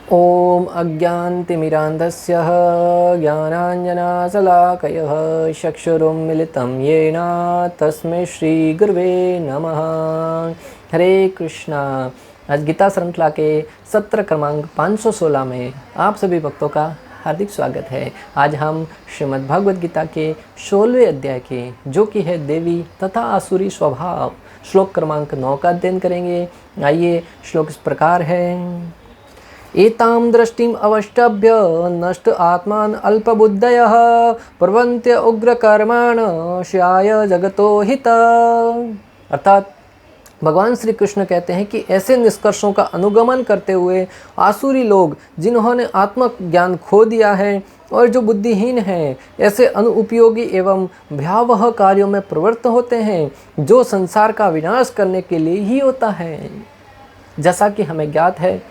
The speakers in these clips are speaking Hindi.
ॐ अज्ञानतिमिरान्धस्य ज्ञानाञ्जनशलाकयः चक्षुरुन्मिलितं येन तस्मै श्रीगुरुवे नमः। हरे कृष्णा। आज गीता श्रृंखला के सत्र क्रमांक 516 में आप सभी भक्तों का हार्दिक स्वागत है। आज हम श्रीमद् भागवत गीता के 16वें अध्याय के, जो कि है देवी तथा आसुरी स्वभाव, श्लोक क्रमांक 9 का अध्ययन करेंगे। आइए, श्लोक इस प्रकार है। एतां दृष्टिम अवष्टभ्य नष्ट आत्मान अल्पबुद्धयः प्रवन्त्य उग्रकर्माण श्याय जगतो हित। अर्थात भगवान श्री कृष्ण कहते हैं कि ऐसे निष्कर्षों का अनुगमन करते हुए आसुरी लोग, जिन्होंने आत्म ज्ञान खो दिया है और जो बुद्धिहीन हैं, ऐसे अनुपयोगी एवं भयावह कार्यों में प्रवृत्त होते हैं, जो संसार का विनाश करने के लिए ही होता है। जैसा कि हमें ज्ञात है,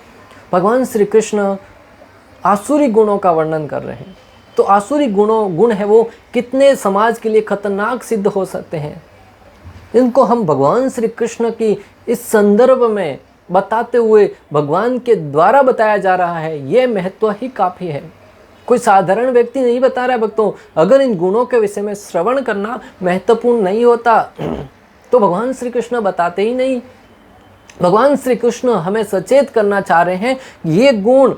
भगवान श्री कृष्ण आसुरी गुणों का वर्णन कर रहे हैं। तो आसुरी गुण है वो कितने समाज के लिए खतरनाक सिद्ध हो सकते हैं, इनको हम भगवान श्री कृष्ण की इस संदर्भ में बताते हुए भगवान के द्वारा बताया जा रहा है। ये महत्व ही काफ़ी है। कोई साधारण व्यक्ति नहीं बता रहा है भक्तों। अगर इन गुणों के विषय में श्रवण करना महत्वपूर्ण नहीं होता तो भगवान श्री कृष्ण बताते ही नहीं। भगवान श्री कृष्ण हमें सचेत करना चाह रहे हैं, ये गुण,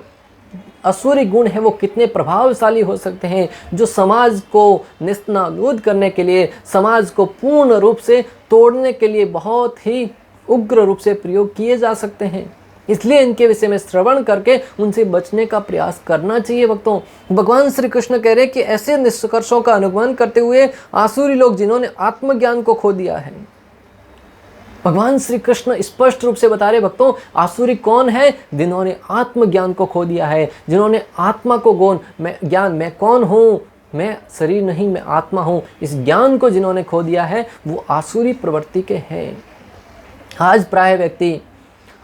असुरी गुण है वो कितने प्रभावशाली हो सकते हैं, जो समाज को नेस्तनाबूद करने के लिए, समाज को पूर्ण रूप से तोड़ने के लिए बहुत ही उग्र रूप से प्रयोग किए जा सकते हैं। इसलिए इनके विषय में श्रवण करके उनसे बचने का प्रयास करना चाहिए भक्तों। भगवान श्री कृष्ण कह रहे हैं कि ऐसे निष्कर्षों का अनुगमन करते हुए आसुरी लोग, जिन्होंने आत्मज्ञान को खो दिया है, भगवान श्री कृष्ण स्पष्ट रूप से बता रहे भक्तों, आसुरी कौन है? जिन्होंने आत्मज्ञान को खो दिया है, जिन्होंने आत्मा को ज्ञान, मैं कौन हूँ, मैं शरीर नहीं, मैं आत्मा हूँ, इस ज्ञान को जिन्होंने खो दिया है, वो आसुरी प्रवृत्ति के हैं। आज प्राय व्यक्ति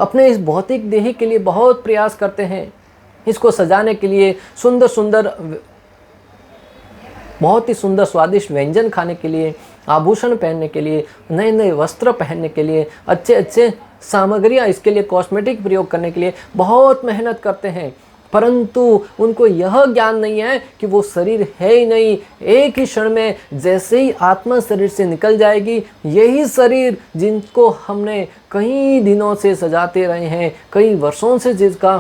अपने इस भौतिक देह के लिए बहुत प्रयास करते हैं, इसको सजाने के लिए, बहुत ही सुंदर स्वादिष्ट व्यंजन खाने के लिए, आभूषण पहनने के लिए, नए नए वस्त्र पहनने के लिए, अच्छे अच्छे सामग्रियाँ, इसके लिए कॉस्मेटिक प्रयोग करने के लिए बहुत मेहनत करते हैं। परंतु उनको यह ज्ञान नहीं है कि वो शरीर है ही नहीं। एक ही क्षण में जैसे ही आत्मा शरीर से निकल जाएगी, यही शरीर जिनको हमने कई दिनों से सजाते रहे हैं, कई वर्षों से जिसका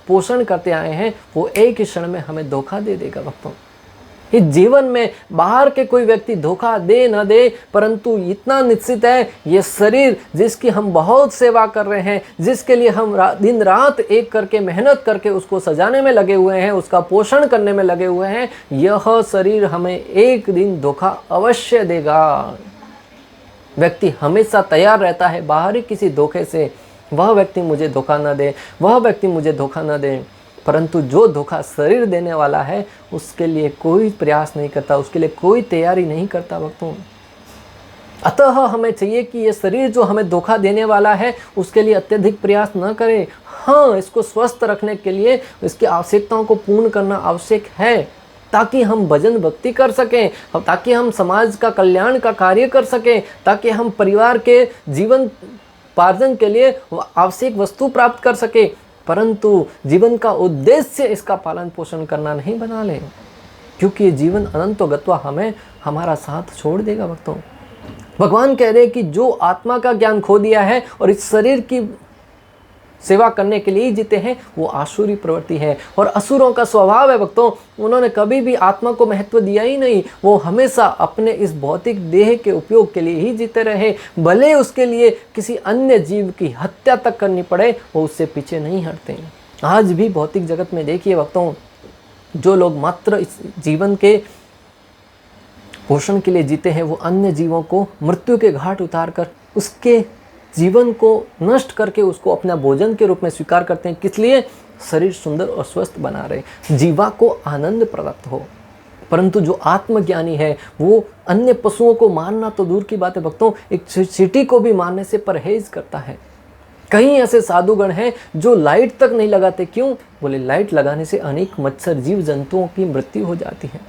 पोषण करते आए हैं, वो एक ही क्षण में हमें धोखा दे देगा भक्तों। इस जीवन में बाहर के कोई व्यक्ति धोखा दे न दे, परंतु इतना निश्चित है, ये शरीर जिसकी हम बहुत सेवा कर रहे हैं, जिसके लिए हम दिन रात एक करके मेहनत करके उसको सजाने में लगे हुए हैं, उसका पोषण करने में लगे हुए हैं, यह शरीर हमें एक दिन धोखा अवश्य देगा। व्यक्ति हमेशा तैयार रहता है बाहरी किसी धोखे से, वह व्यक्ति मुझे धोखा न दे, वह व्यक्ति मुझे धोखा न दे, परंतु जो धोखा शरीर देने वाला है उसके लिए कोई प्रयास नहीं करता, उसके लिए कोई तैयारी नहीं करता भक्तों। अतः हमें चाहिए कि ये शरीर जो हमें धोखा देने वाला है, उसके लिए अत्यधिक प्रयास न करें। हाँ, इसको स्वस्थ रखने के लिए इसकी आवश्यकताओं को पूर्ण करना आवश्यक है, ताकि हम भजन भक्ति कर सकें, ताकि हम समाज का कल्याण का कार्य कर सकें, ताकि हम परिवार के जीवन पार्जन के लिए आवश्यक वस्तु प्राप्त कर सकें। परंतु जीवन का उद्देश्य इसका पालन पोषण करना नहीं बना लें, क्योंकि ये जीवन अनंतो गत्वा हमें हमारा साथ छोड़ देगा भक्तों। भगवान कह रहे हैं कि जो आत्मा का ज्ञान खो दिया है और इस शरीर की सेवा करने के लिए ही जीते हैं, वो आसुरी प्रवृत्ति है। और असुरों का स्वभाव है भक्तों, उन्होंने कभी भी आत्मा को महत्व दिया ही नहीं। वो हमेशा अपने इस भौतिक देह के उपयोग के लिए ही जीते रहे, भले उसके लिए किसी अन्य जीव की हत्या तक करनी पड़े, वो उससे पीछे नहीं हटते। आज भी भौतिक जगत में देखिए भक्तों, जो लोग मात्र इस जीवन के पोषण के लिए जीते हैं, वो अन्य जीवों को मृत्यु के घाट उतार कर उसके जीवन को नष्ट करके उसको अपना भोजन के रूप में स्वीकार करते हैं। किस लिए? शरीर सुंदर और स्वस्थ बना रहे, जीवा को आनंद प्राप्त हो। परंतु जो आत्मज्ञानी है, वो अन्य पशुओं को मारना तो दूर की बात है भक्तों, एक चींटी को भी मारने से परहेज करता है। कई ऐसे साधुगण हैं जो लाइट तक नहीं लगाते। क्यों? बोले लाइट लगाने से अनेक मच्छर जीव जंतुओं की मृत्यु हो जाती है।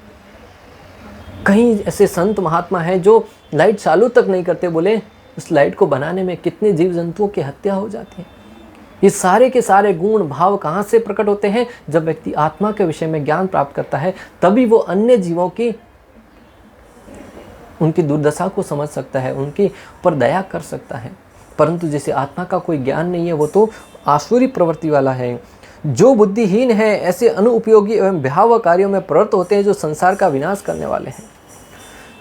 कई ऐसे संत महात्मा हैं जो लाइट चालू तक नहीं करते, बोले उस लाइट को बनाने में कितने जीव जंतुओं की हत्या हो जाती है। ये सारे के सारे गुण भाव कहाँ से प्रकट होते हैं? जब व्यक्ति आत्मा के विषय में ज्ञान प्राप्त करता है, तभी वो अन्य जीवों की उनकी दुर्दशा को समझ सकता है, उनके ऊपर दया कर सकता है। परंतु जिसे आत्मा का कोई ज्ञान नहीं है, वो तो आसुरी प्रवृत्ति वाला है। जो बुद्धिहीन है, ऐसे अनुपयोगी एवं भयावह कार्यों में प्रवृत्त होते हैं जो संसार का विनाश करने वाले हैं।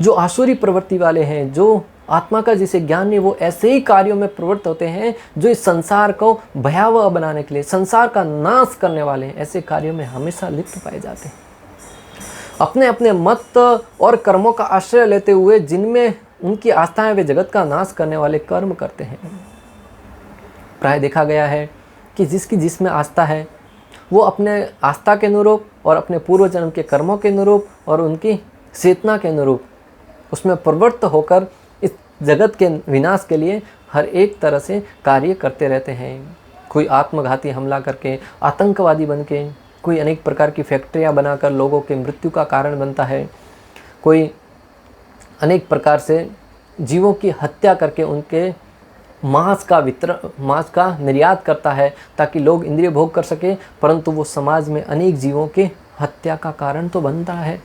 जो आसुरी प्रवृत्ति वाले हैं, जो आत्मा का जिसे ज्ञान नहीं, वो ऐसे ही कार्यों में प्रवृत्त होते हैं जो इस संसार को भयावह बनाने के लिए, संसार का नाश करने वाले हैं। ऐसे कार्यों में हमेशा लिप्त पाए जाते हैं। अपने अपने मत और कर्मों का आश्रय लेते हुए जिनमें उनकी आस्थाएं वे जगत का नाश करने वाले कर्म करते हैं। प्राय देखा गया है कि जिसकी जिसमें आस्था है, वो अपने आस्था के अनुरूप और अपने पूर्व जन्म के कर्मों के अनुरूप और उनकी चेतना के अनुरूप उसमें प्रवृत्त होकर इस जगत के विनाश के लिए हर एक तरह से कार्य करते रहते हैं। कोई आत्मघाती हमला करके, आतंकवादी बन के, कोई अनेक प्रकार की फैक्ट्रियां बनाकर लोगों के मृत्यु का कारण बनता है, कोई अनेक प्रकार से जीवों की हत्या करके उनके मांस का निर्यात करता है ताकि लोग इंद्रिय भोग कर सके, परंतु वो समाज में अनेक जीवों की हत्या का कारण तो बनता है।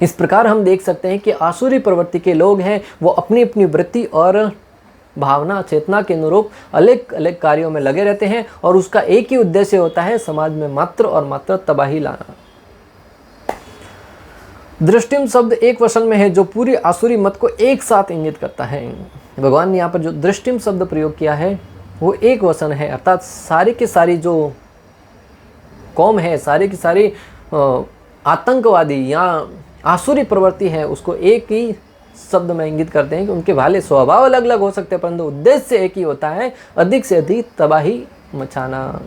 इस प्रकार हम देख सकते हैं कि आसुरी प्रवृत्ति के लोग हैं, वो अपनी अपनी वृत्ति और भावना चेतना के अनुरूप अलग अलग कार्यों में लगे रहते हैं और उसका एक ही उद्देश्य होता है, समाज में मात्र और मात्र तबाही लाना। दृष्टिम शब्द एक वचन में है जो पूरी आसुरी मत को एक साथ इंगित करता है। भगवान ने यहाँ पर जो दृष्टिम शब्द प्रयोग किया है वो एक वचन है, अर्थात सारी की सारी जो कौम है, सारी की सारी आतंकवादी या आसुरी प्रवृत्ति है, उसको एक ही शब्द में इंगित करते हैं कि उनके भाले स्वभाव अलग अलग हो सकते हैं परंतु उद्देश्य एक ही होता है, अधिक से अधिक तबाही मचाना।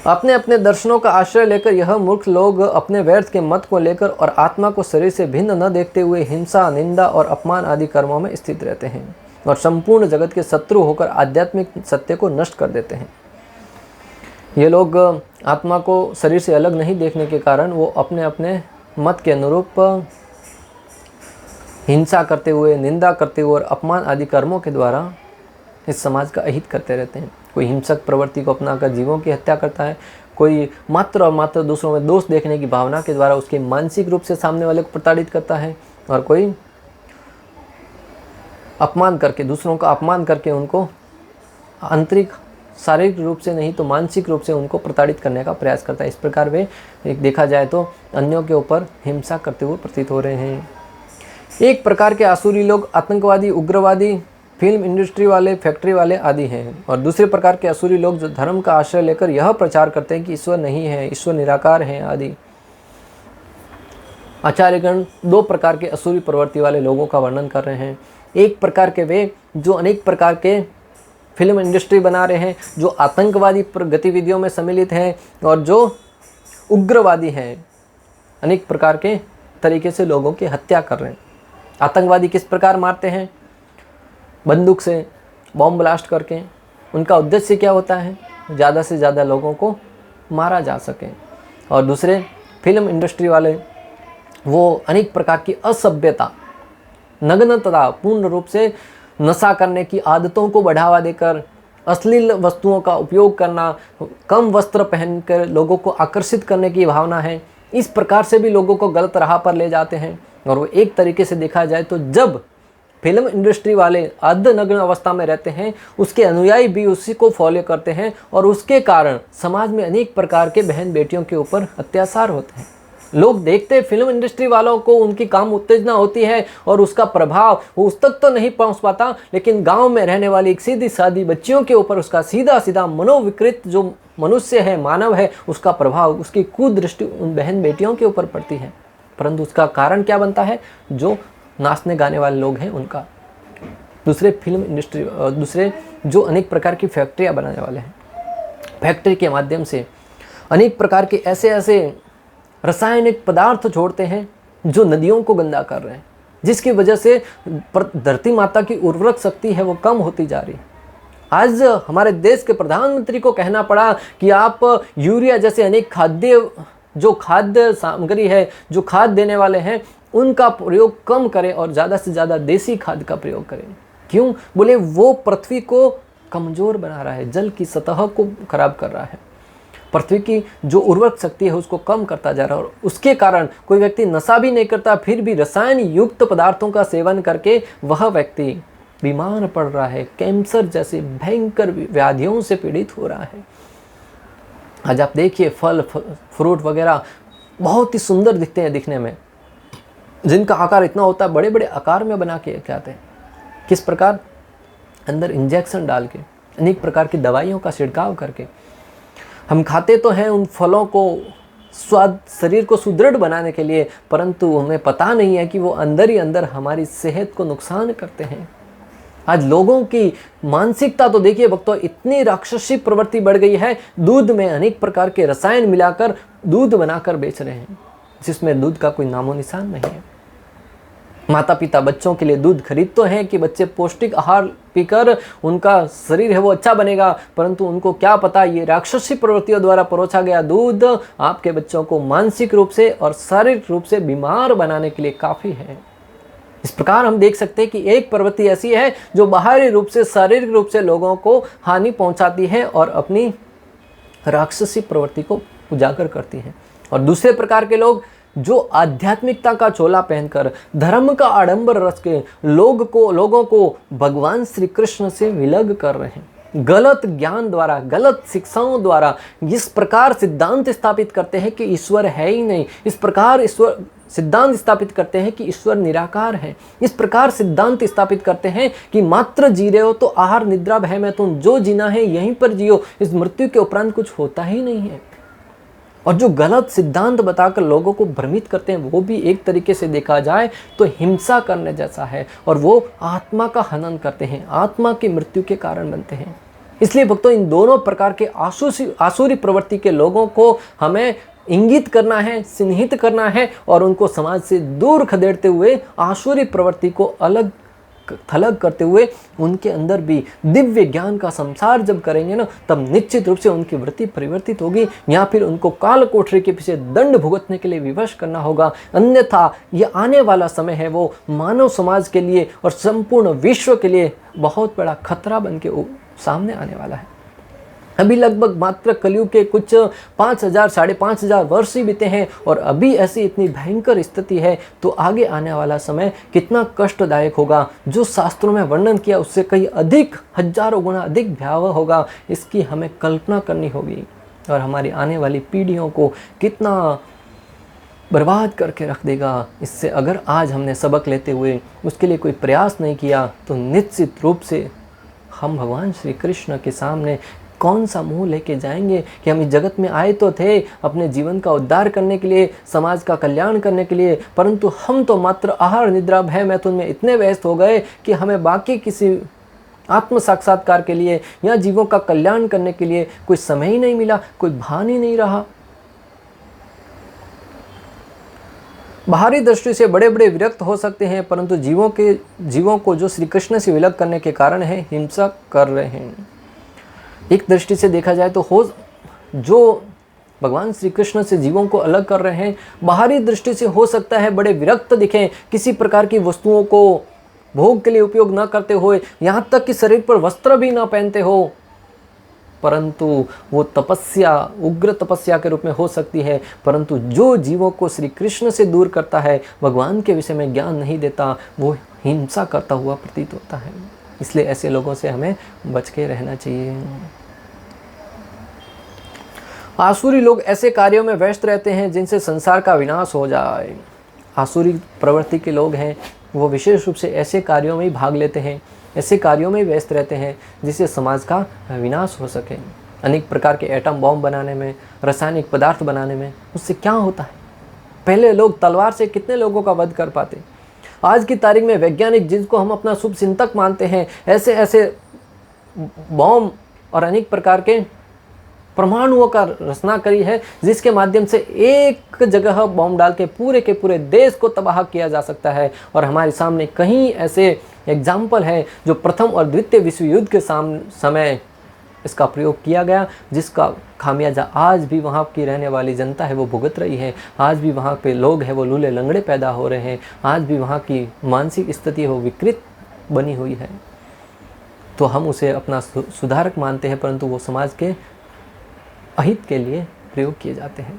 अपने अपने दर्शनों का आश्रय लेकर यह मूर्ख लोग अपने व्यर्थ के मत को लेकर और आत्मा को शरीर से भिन्न न देखते हुए हिंसा, निंदा और अपमान आदि कर्मों में स्थित रहते हैं और संपूर्ण जगत के शत्रु होकर आध्यात्मिक सत्य को नष्ट कर देते हैं। ये लोग आत्मा को शरीर से अलग नहीं देखने के कारण वो अपने अपने मत के अनुरूप हिंसा करते हुए, निंदा करते हुए और अपमान आदि कर्मों के द्वारा इस समाज का अहित करते रहते हैं। कोई हिंसक प्रवृत्ति को अपनाकर जीवों की हत्या करता है, कोई मात्र और मात्र दूसरों में दोष देखने की भावना के द्वारा उसके मानसिक रूप से सामने वाले को प्रताड़ित करता है और कोई अपमान करके, दूसरों का अपमान करके उनको आंतरिक शारीरिक रूप से नहीं तो मानसिक रूप से उनको प्रताड़ित करने का प्रयास करता है। इस प्रकार वे एक देखा जाए तो अन्यों के ऊपर हिंसा करते हुए प्रतीत हो रहे हैं। एक प्रकार के आसुरी लोग आतंकवादी, उग्रवादी, फिल्म इंडस्ट्री वाले, फैक्ट्री वाले आदि हैं और दूसरे प्रकार के असुरी लोग जो धर्म का आश्रय लेकर यह प्रचार करते हैं कि ईश्वर नहीं है, ईश्वर निराकार है आदि। आचार्यगण दो प्रकार के असुरी प्रवृत्ति वाले लोगों का वर्णन कर रहे हैं। एक प्रकार के वे जो अनेक प्रकार के फिल्म इंडस्ट्री बना रहे हैं, जो आतंकवादी गतिविधियों में सम्मिलित हैं और जो उग्रवादी हैं, अनेक प्रकार के तरीके से लोगों की हत्या कर रहे हैं। आतंकवादी किस प्रकार मारते हैं? बंदूक से बॉम्ब ब्लास्ट करके। उनका उद्देश्य क्या होता है? ज़्यादा से ज़्यादा लोगों को मारा जा सके। और दूसरे फिल्म इंडस्ट्री वाले वो अनेक प्रकार की असभ्यता, नग्नता, पूर्ण रूप से नशा करने की आदतों को बढ़ावा देकर अश्लील वस्तुओं का उपयोग करना, कम वस्त्र पहनकर लोगों को आकर्षित करने की भावना है। इस प्रकार से भी लोगों को गलत राह पर ले जाते हैं। और वो एक तरीके से देखा जाए तो जब फिल्म इंडस्ट्री वाले अर्धनग्न अवस्था में रहते हैं, उसके अनुयायी भी उसी को फॉलो करते हैं और उसके कारण समाज में अनेक प्रकार के बहन बेटियों के ऊपर अत्याचार होते हैं। लोग देखते हैं फिल्म इंडस्ट्री वालों को, उनकी काम उत्तेजना होती है और उसका प्रभाव वो उस तक तो नहीं पहुंच पाता, लेकिन गांव में रहने वाली एक सीधी सादी बच्चियों के ऊपर उसका सीधा सीधा मनोविकृत जो मनुष्य है, मानव है, उसका प्रभाव, उसकी कुदृष्टि उन बहन बेटियों के ऊपर पड़ती है। परंतु उसका कारण क्या बनता है? जो नाचने गाने वाले लोग हैं उनका, दूसरे फिल्म इंडस्ट्री, दूसरे जो अनेक प्रकार की फैक्ट्रियाँ बनाने वाले हैं, फैक्ट्री के माध्यम से अनेक प्रकार के ऐसे ऐसे रासायनिक पदार्थ छोड़ते हैं जो नदियों को गंदा कर रहे हैं, जिसकी वजह से धरती माता की उर्वरक शक्ति है वो कम होती जा रही है। आज हमारे देश के प्रधानमंत्री को कहना पड़ा कि आप यूरिया जैसे अनेक खाद्य सामग्री है, जो खाद देने वाले हैं, उनका प्रयोग कम करें और ज़्यादा से ज़्यादा देसी खाद का प्रयोग करें। क्यों? बोले वो पृथ्वी को कमज़ोर बना रहा है, जल की सतह को खराब कर रहा है, पृथ्वी की जो उर्वरक शक्ति है उसको कम करता जा रहा है। और उसके कारण कोई व्यक्ति नशा भी नहीं करता, फिर भी रसायन युक्त पदार्थों का सेवन करके वह व्यक्ति बीमार पड़ रहा है, कैंसर जैसे भयंकर व्याधियों से पीड़ित हो रहा है। आज आप देखिए फल फ्रूट वगैरह बहुत ही सुंदर दिखते हैं दिखने में, जिनका आकार इतना होता है, बड़े बड़े आकार में बना के खाते हैं। किस प्रकार? अंदर इंजेक्शन डाल के, अनेक प्रकार की दवाइयों का छिड़काव करके हम खाते तो हैं उन फलों को स्वाद शरीर को सुदृढ़ बनाने के लिए, परंतु हमें पता नहीं है कि वो अंदर ही अंदर हमारी सेहत को नुकसान करते हैं। आज लोगों की मानसिकता तो देखिए भक्तों, इतनी राक्षसी प्रवृत्ति बढ़ गई है, दूध में अनेक प्रकार के रसायन मिलाकर दूध बनाकर बेच रहे हैं, जिसमें दूध का कोई नामो निशान नहीं है। माता पिता बच्चों के लिए दूध खरीद तो हैं कि बच्चे पौष्टिक आहार पीकर उनका शरीर है वो अच्छा बनेगा, परंतु उनको क्या पता ये राक्षसी प्रवृत्तियों द्वारा परोसा गया दूध आपके बच्चों को मानसिक रूप से और शारीरिक रूप से बीमार बनाने के लिए काफ़ी है। इस प्रकार हम देख सकते हैं कि एक प्रवृत्ति ऐसी है जो बाहरी रूप से शारीरिक रूप से लोगों को हानि पहुंचाती है और अपनी राक्षसी प्रवृत्ति को उजागर करती है, और दूसरे प्रकार के लोग जो आध्यात्मिकता का चोला पहनकर धर्म का आडंबर रच के लोगों को भगवान श्री कृष्ण से विलग कर रहे हैं। गलत ज्ञान द्वारा, गलत शिक्षाओं द्वारा इस प्रकार सिद्धांत स्थापित करते हैं कि ईश्वर है ही नहीं, इस प्रकार ईश्वर सिद्धांत स्थापित करते हैं कि ईश्वर निराकार है, इस प्रकार सिद्धांत स्थापित करते हैं कि मात्र जी रहे हो तो आहार निद्रा भय में तुम जो जीना है यहीं पर जियो, इस मृत्यु के उपरांत कुछ होता ही नहीं है। और जो गलत सिद्धांत बताकर लोगों को भ्रमित करते हैं वो भी एक तरीके से देखा जाए तो हिंसा करने जैसा है, और वो आत्मा का हनन करते हैं, आत्मा की मृत्यु के कारण बनते हैं। इसलिए भक्तों, इन दोनों प्रकार के आसुरी प्रवृत्ति के लोगों को हमें इंगित करना है, चिन्हित करना है, और उनको समाज से दूर खदेड़ते हुए आसुरी प्रवृत्ति को अलग थलग करते हुए उनके अंदर भी दिव्य ज्ञान का संसार जब करेंगे ना, तब निश्चित रूप से उनकी वृत्ति परिवर्तित होगी, या फिर उनको काल कोठरी के पीछे दंड भुगतने के लिए विवश करना होगा। अन्यथा ये आने वाला समय है वो मानव समाज के लिए और संपूर्ण विश्व के लिए बहुत बड़ा खतरा बन के सामने आने वाला है। अभी लगभग मात्र कलयुग के कुछ 5000 5,500 वर्ष ही बीते हैं, और अभी ऐसी इतनी भयंकर स्थिति है, तो आगे आने वाला समय कितना कष्टदायक होगा, जो शास्त्रों में वर्णन किया उससे कहीं अधिक, हजारों गुना अधिक भयावह होगा, इसकी हमें कल्पना करनी होगी, और हमारी आने वाली पीढ़ियों को कितना बर्बाद करके रख देगा। इससे अगर आज हमने सबक लेते हुए उसके लिए कोई प्रयास नहीं किया, तो निश्चित रूप से हम भगवान श्री कृष्ण के सामने कौन सा मुंह लेके जाएंगे कि हम इस जगत में आए तो थे अपने जीवन का उद्धार करने के लिए, समाज का कल्याण करने के लिए, परंतु हम तो मात्र आहार निद्रा भय मैथुन में इतने व्यस्त हो गए कि हमें बाकी किसी आत्म साक्षात्कार के लिए या जीवों का कल्याण करने के लिए कोई समय ही नहीं मिला, कोई भान ही नहीं रहा। बाहरी दृष्टि से बड़े बड़े विरक्त हो सकते हैं, परंतु जीवों को जो श्री कृष्ण से विलग करने के कारण है हिंसा कर रहे हैं। एक दृष्टि से देखा जाए तो जो भगवान श्री कृष्ण से जीवों को अलग कर रहे हैं, बाहरी दृष्टि से हो सकता है बड़े विरक्त दिखें, किसी प्रकार की वस्तुओं को भोग के लिए उपयोग न करते हुए, यहाँ तक कि शरीर पर वस्त्र भी ना पहनते हो, परंतु वो तपस्या उग्र तपस्या के रूप में हो सकती है। परंतु जो जीवों को श्री कृष्ण से दूर करता है, भगवान के विषय में ज्ञान नहीं देता, वो हिंसा करता हुआ प्रतीत होता है। इसलिए ऐसे लोगों से हमें बच के रहना चाहिए। आसुरी लोग ऐसे कार्यों में व्यस्त रहते हैं जिनसे संसार का विनाश हो जाए। आसुरी प्रवृत्ति के लोग हैं वो विशेष रूप से ऐसे कार्यों में ही भाग लेते हैं, ऐसे कार्यों में व्यस्त रहते हैं जिससे समाज का विनाश हो सके। अनेक प्रकार के एटम बॉम्ब बनाने में, रासायनिक पदार्थ बनाने में, उससे क्या होता है? पहले लोग तलवार से कितने लोगों का वध कर पाते। आज की तारीख में वैज्ञानिक जिनको हम अपना शुभ चिंतक मानते हैं, ऐसे ऐसे बॉम्ब और अनेक प्रकार के परमाणुओं का रचना करी है, जिसके माध्यम से एक जगह बॉम्ब डाल के पूरे देश को तबाह किया जा सकता है। और हमारे सामने कहीं ऐसे एग्जाम्पल है जो प्रथम और द्वितीय विश्व युद्ध के समय इसका प्रयोग किया गया, जिसका खामियाजा आज भी वहाँ की रहने वाली जनता है वो भुगत रही है। आज भी वहाँ पे लोग हैं वो लूले लंगड़े पैदा हो रहे हैं। आज भी वहाँ की मानसिक स्थिति वो विकृत बनी हुई है। तो हम उसे अपना सुधारक मानते हैं, परंतु वो समाज के अहित के लिए प्रयोग किए जाते हैं।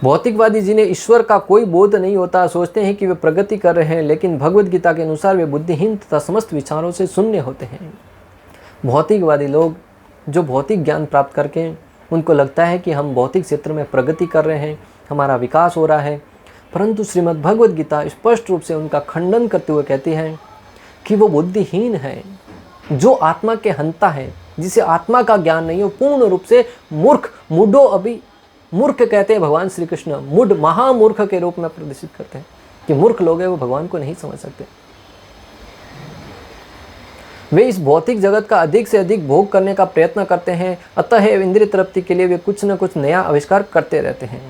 भौतिकवादी जिन्हें ईश्वर का कोई बोध नहीं होता सोचते हैं कि वे प्रगति कर रहे हैं, लेकिन भगवत गीता के अनुसार वे बुद्धिहीन तथा समस्त विचारों से शून्य होते हैं। भौतिकवादी लोग जो भौतिक ज्ञान प्राप्त करके उनको लगता है कि हम भौतिक क्षेत्र में प्रगति कर रहे हैं, हमारा विकास हो रहा है, परंतु श्रीमद् भगवत गीता स्पष्ट रूप से उनका खंडन करते हुए कहती है कि वो बुद्धिहीन है, जो आत्मा के हंता है, जिसे आत्मा का ज्ञान नहीं हो, पूर्ण रूप से मूर्ख, मूढ़ो अभी मूर्ख कहते हैं भगवान श्री कृष्ण, मूढ़ महामूर्ख के रूप में प्रदर्शित करते हैं कि मूर्ख लोग हैं वो भगवान को नहीं समझ सकते। वे इस भौतिक जगत का अधिक से अधिक भोग करने का प्रयत्न करते हैं, अतः इंद्रिय तृप्ति के लिए वे कुछ न कुछ नया आविष्कार करते रहते हैं।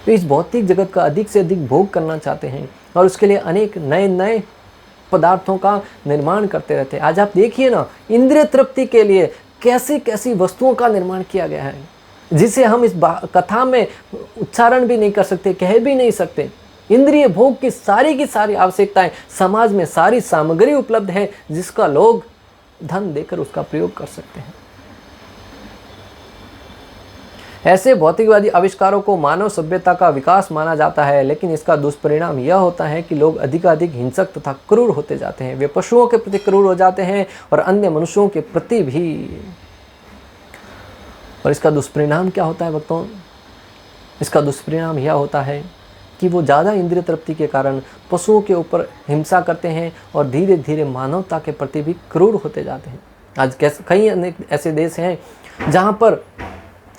वे इस भौतिक जगत का अधिक से अधिक भोग करना चाहते हैं और उसके लिए अनेक नए नए पदार्थों का निर्माण करते रहते हैं। आज आप देखिए ना, इंद्रिय तृप्ति के लिए कैसी कैसी वस्तुओं का निर्माण किया गया है, जिसे हम इस कथा में उच्चारण भी नहीं कर सकते, कह भी नहीं सकते। इंद्रिय भोग की सारी आवश्यकताएं समाज में, सारी सामग्री उपलब्ध है जिसका लोग धन देकर उसका प्रयोग कर सकते हैं। ऐसे भौतिकवादी आविष्कारों को मानव सभ्यता का विकास माना जाता है, लेकिन इसका दुष्परिणाम यह होता है कि लोग अधिकाधिक हिंसक तथा क्रूर होते जाते हैं। वे पशुओं के प्रति क्रूर हो जाते हैं और अन्य मनुष्यों के प्रति भी। और इसका दुष्परिणाम क्या होता है भक्तों? इसका दुष्परिणाम यह होता है कि वो ज़्यादा इंद्रिय तृप्ति के कारण पशुओं के ऊपर हिंसा करते हैं और धीरे धीरे मानवता के प्रति भी क्रूर होते जाते हैं। आज कई अनेक ऐसे देश हैं जहाँ पर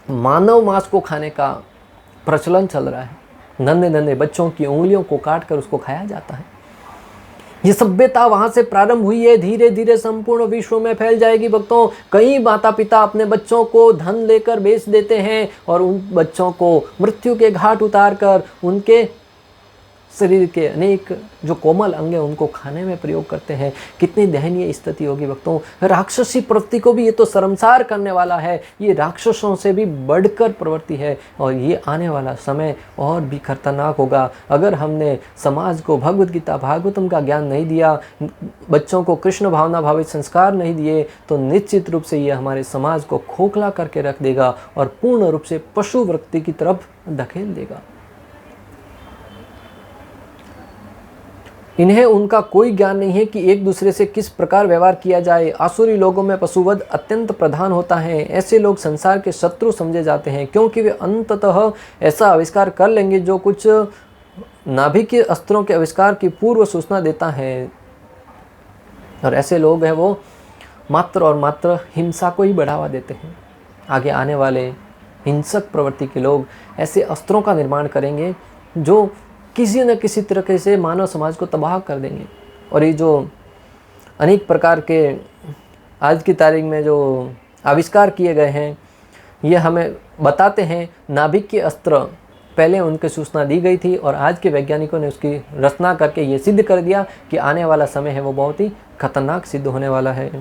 मानव मांस को खाने का प्रचलन चल रहा है। नन्हे नन्हे बच्चों की उंगलियों को काट कर उसको खाया जाता है। ये सभ्यता वहाँ से प्रारंभ हुई है, धीरे धीरे संपूर्ण विश्व में फैल जाएगी भक्तों। कई माता पिता अपने बच्चों को धन लेकर बेच देते हैं और उन बच्चों को मृत्यु के घाट उतार कर उनके शरीर के अनेक जो कोमल अंग हैं उनको खाने में प्रयोग करते हैं। कितनी दयनीय स्थिति होगी भक्तों। राक्षसी प्रवृत्ति को भी ये तो शर्मसार करने वाला है। ये राक्षसों से भी बढ़कर प्रवृत्ति है और ये आने वाला समय और भी खतरनाक होगा। अगर हमने समाज को भगवद गीता भागवतम का ज्ञान नहीं दिया, बच्चों को कृष्ण भावना भावित संस्कार नहीं दिए, तो निश्चित रूप से ये हमारे समाज को खोखला करके रख देगा और पूर्ण रूप से पशु वृत्ति की तरफ धकेल देगा। इन्हें उनका कोई ज्ञान नहीं है कि एक दूसरे से किस प्रकार व्यवहार किया जाए। आसुरी लोगों में पशुवध अत्यंत प्रधान होता है। ऐसे लोग संसार के शत्रु समझे जाते हैं, क्योंकि वे अंततः ऐसा आविष्कार कर लेंगे जो कुछ नाभिकीय अस्त्रों के आविष्कार की पूर्व सूचना देता है। और ऐसे लोग हैं वो मात्र और मात्र हिंसा को ही बढ़ावा देते हैं। आगे आने वाले हिंसक प्रवृत्ति के लोग ऐसे अस्त्रों का निर्माण करेंगे जो किसी न किसी तरीके से मानव समाज को तबाह कर देंगे। और ये जो अनेक प्रकार के आज की तारीख में जो आविष्कार किए गए हैं, ये हमें बताते हैं नाभिक के अस्त्र पहले उनकी सूचना दी गई थी और आज के वैज्ञानिकों ने उसकी रचना करके ये सिद्ध कर दिया कि आने वाला समय है वो बहुत ही खतरनाक सिद्ध होने वाला है।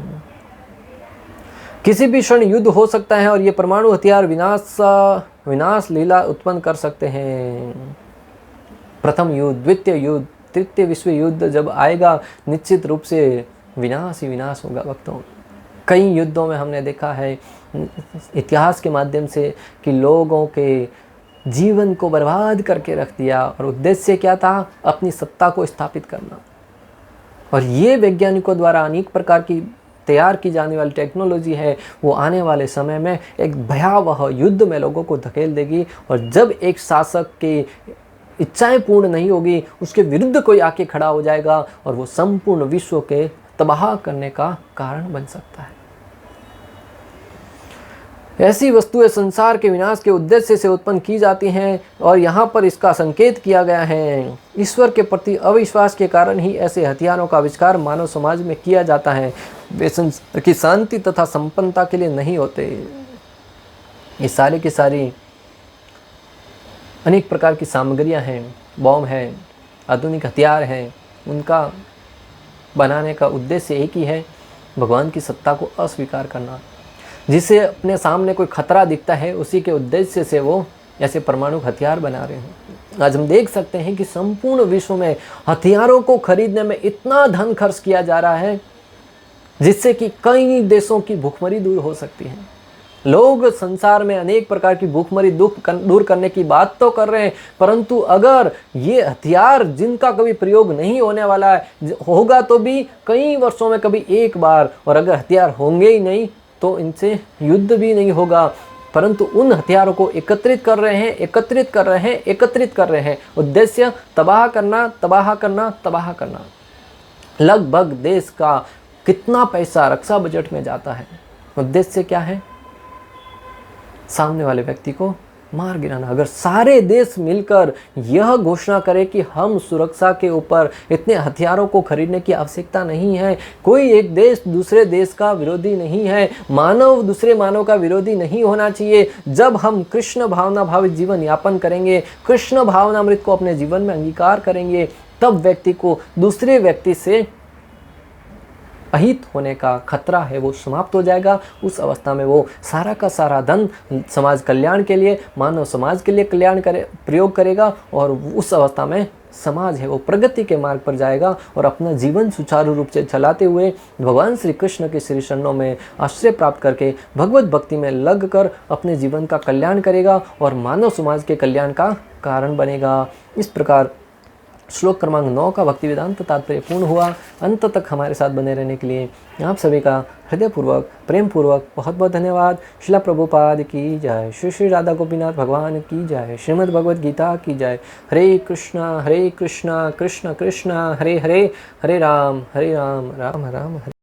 किसी भी क्षण युद्ध हो सकता है और ये परमाणु हथियार विनाश लीला उत्पन्न कर सकते हैं। प्रथम युद्ध, द्वितीय युद्ध, तृतीय विश्व युद्ध जब आएगा, निश्चित रूप से विनाश ही विनाश होगा भक्तों। कई युद्धों में हमने देखा है इतिहास के माध्यम से कि लोगों के जीवन को बर्बाद करके रख दिया और उद्देश्य क्या था? अपनी सत्ता को स्थापित करना। और ये वैज्ञानिकों द्वारा अनेक प्रकार की तैयार की जाने वाली टेक्नोलॉजी है, वो आने वाले समय में एक भयावह युद्ध में लोगों को धकेल देगी। और जब एक शासक की इच्छाएं पूर्ण नहीं होगी, उसके विरुद्ध कोई आके खड़ा हो जाएगा और वो संपूर्ण विश्व के तबाह करने का कारण बन सकता है। ऐसी वस्तुएं संसार के विनाश के उद्देश्य से उत्पन्न की जाती हैं और यहाँ पर इसका संकेत किया गया है। ईश्वर के प्रति अविश्वास के कारण ही ऐसे हथियारों का आविष्कार मानव समाज में किया जाता है। वे संसार की शांति तथा संपन्नता के लिए नहीं होते। ये सारी की सारी अनेक प्रकार की सामग्रियां हैं, बॉम्ब है, आधुनिक हथियार हैं, उनका बनाने का उद्देश्य एक ही है, भगवान की सत्ता को अस्वीकार करना। जिसे अपने सामने कोई खतरा दिखता है उसी के उद्देश्य से वो ऐसे परमाणु हथियार बना रहे हैं। आज हम देख सकते हैं कि संपूर्ण विश्व में हथियारों को खरीदने में इतना धन खर्च किया जा रहा है जिससे कि कई देशों की भूखमरी दूर हो सकती है। लोग संसार में अनेक प्रकार की भूखमरी दूर करने की बात तो कर रहे हैं, परंतु अगर ये हथियार जिनका कभी प्रयोग नहीं होने वाला है, होगा तो भी कई वर्षों में कभी एक बार, और अगर हथियार होंगे ही नहीं तो इनसे युद्ध भी नहीं होगा, परंतु उन हथियारों को एकत्रित कर रहे हैं। उद्देश्य तबाह करना, तबाह करना, तबाह करना। लगभग देश का कितना पैसा रक्षा बजट में जाता है, उद्देश्य क्या है? सामने वाले व्यक्ति को मार गिराना। अगर सारे देश मिलकर यह घोषणा करें कि हम सुरक्षा के ऊपर इतने हथियारों को खरीदने की आवश्यकता नहीं है, कोई एक देश दूसरे देश का विरोधी नहीं है, मानव दूसरे मानव का विरोधी नहीं होना चाहिए। जब हम कृष्ण भावना भावित जीवन यापन करेंगे, कृष्ण भावनामृत को अपने जीवन में अंगीकार करेंगे, तब व्यक्ति को दूसरे व्यक्ति से अहित होने का खतरा है वो समाप्त हो जाएगा। उस अवस्था में वो सारा का सारा धन समाज कल्याण के लिए, मानव समाज के लिए प्रयोग करेगा, और उस अवस्था में समाज है वो प्रगति के मार्ग पर जाएगा और अपना जीवन सुचारू रूप से चलाते हुए भगवान श्री कृष्ण के श्री चरणों में आश्रय प्राप्त करके भगवत भक्ति में लगकर अपने जीवन का कल्याण करेगा और मानव समाज के कल्याण का कारण बनेगा। इस प्रकार श्लोक क्रमांक 9 का भक्ति वेदांत तात्पर्य पूर्ण हुआ। अंत तक हमारे साथ बने रहने के लिए आप सभी का हृदयपूर्वक, प्रेम पूर्वक बहुत बहुत धन्यवाद। श्रील प्रभुपाद की जय, श्री श्री राधा गोपीनाथ भगवान की जय, श्रीमद् भगवद गीता की जय। हरे कृष्णा कृष्ण कृष्ण हरे हरे, हरे राम राम राम हरे।